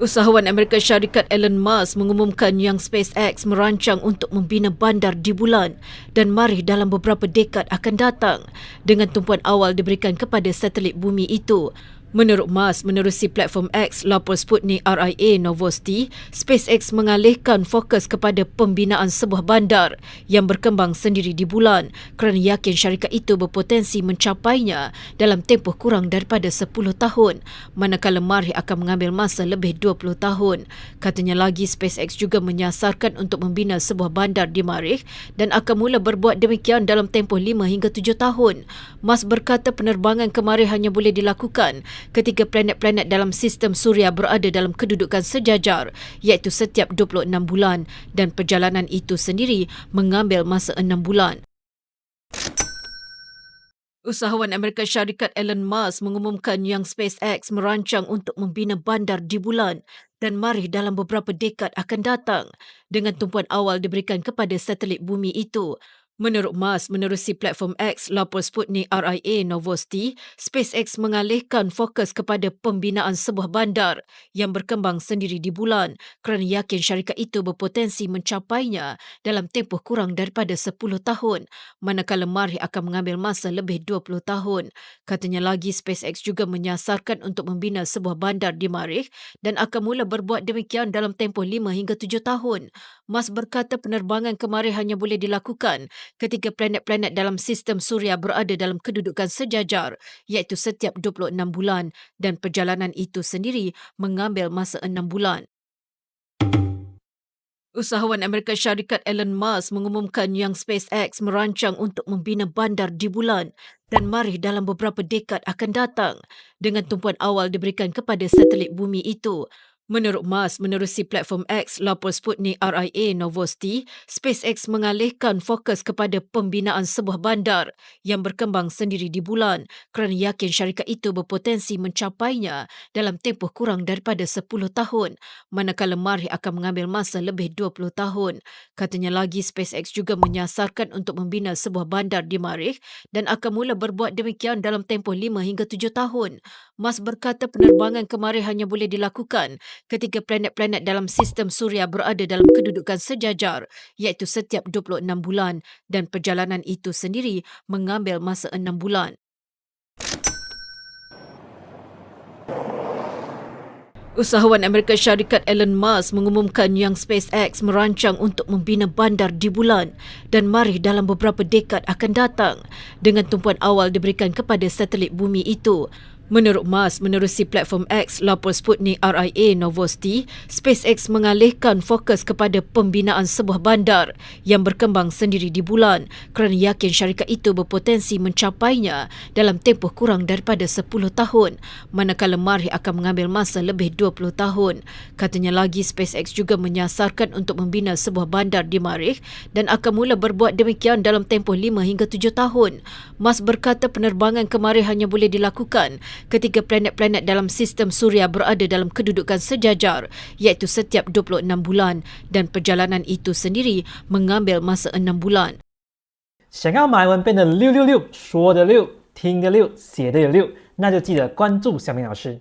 Usahawan Amerika Syarikat Elon Musk mengumumkan yang SpaceX merancang untuk membina bandar di bulan dan Marikh dalam beberapa dekad akan datang dengan tumpuan awal diberikan kepada satelit bumi itu. Menurut Musk, menerusi platform X lapor Sputnik RIA Novosti, SpaceX mengalihkan fokus kepada pembinaan sebuah bandar yang berkembang sendiri di bulan kerana yakin syarikat itu berpotensi mencapainya dalam tempoh kurang daripada 10 tahun, manakala Marikh akan mengambil masa lebih 20 tahun. Katanya lagi, SpaceX juga menyasarkan untuk membina sebuah bandar di Marikh dan akan mula berbuat demikian dalam tempoh 5 hingga 7 tahun. Musk berkata penerbangan ke Marikh hanya boleh dilakukan ketika planet-planet dalam sistem suria berada dalam kedudukan sejajar, iaitu setiap 26 bulan, dan perjalanan itu sendiri mengambil masa 6 bulan. Usahawan Amerika Syarikat Elon Musk mengumumkan yang SpaceX merancang untuk membina bandar di bulan dan Marikh dalam beberapa dekad akan datang dengan tumpuan awal diberikan kepada satelit bumi itu. Menurut Musk, menerusi platform X lapor Sputnik RIA Novosti, SpaceX mengalihkan fokus kepada pembinaan sebuah bandar yang berkembang sendiri di bulan kerana yakin syarikat itu berpotensi mencapainya dalam tempoh kurang daripada 10 tahun, manakala Marikh akan mengambil masa lebih 20 tahun. Katanya lagi, SpaceX juga menyasarkan untuk membina sebuah bandar di Marikh dan akan mula berbuat demikian dalam tempoh 5 hingga 7 tahun. Musk berkata penerbangan ke Marikh hanya boleh dilakukan ketika planet-planet dalam sistem suria berada dalam kedudukan sejajar, iaitu setiap 26 bulan, dan perjalanan itu sendiri mengambil masa 6 bulan. Usahawan Amerika Syarikat Elon Musk mengumumkan yang SpaceX merancang untuk membina bandar di bulan dan Marikh dalam beberapa dekad akan datang dengan tumpuan awal diberikan kepada satelit bumi itu. Menurut Musk, menerusi platform X lapor Sputnik RIA Novosti, SpaceX mengalihkan fokus kepada pembinaan sebuah bandar yang berkembang sendiri di bulan kerana yakin syarikat itu berpotensi mencapainya dalam tempoh kurang daripada 10 tahun, manakala Marikh akan mengambil masa lebih 20 tahun. Katanya lagi, SpaceX juga menyasarkan untuk membina sebuah bandar di Marikh dan akan mula berbuat demikian dalam tempoh 5 hingga 7 tahun. Musk berkata penerbangan ke Marikh hanya boleh dilakukan ketika planet-planet dalam sistem suria berada dalam kedudukan sejajar, iaitu setiap 26 bulan, dan perjalanan itu sendiri mengambil masa 6 bulan. Usahawan Amerika Syarikat Elon Musk mengumumkan yang SpaceX merancang untuk membina bandar di bulan dan Marikh dalam beberapa dekad akan datang dengan tumpuan awal diberikan kepada satelit bumi itu. Menurut Musk, menerusi platform X lapor Sputnik RIA Novosti, SpaceX mengalihkan fokus kepada pembinaan sebuah bandar yang berkembang sendiri di bulan kerana yakin syarikat itu berpotensi mencapainya dalam tempoh kurang daripada 10 tahun, manakala Marikh akan mengambil masa lebih 20 tahun. Katanya lagi, SpaceX juga menyasarkan untuk membina sebuah bandar di Marikh dan akan mula berbuat demikian dalam tempoh 5 hingga 7 tahun. Musk berkata penerbangan ke Marikh hanya boleh dilakukan ketika planet-planet dalam sistem suria berada dalam kedudukan sejajar, iaitu setiap 26 bulan, dan perjalanan itu sendiri mengambil masa 6 bulan. 想要马来文变得666，说得溜，听得溜，写得也溜，那就记得关注小明老师。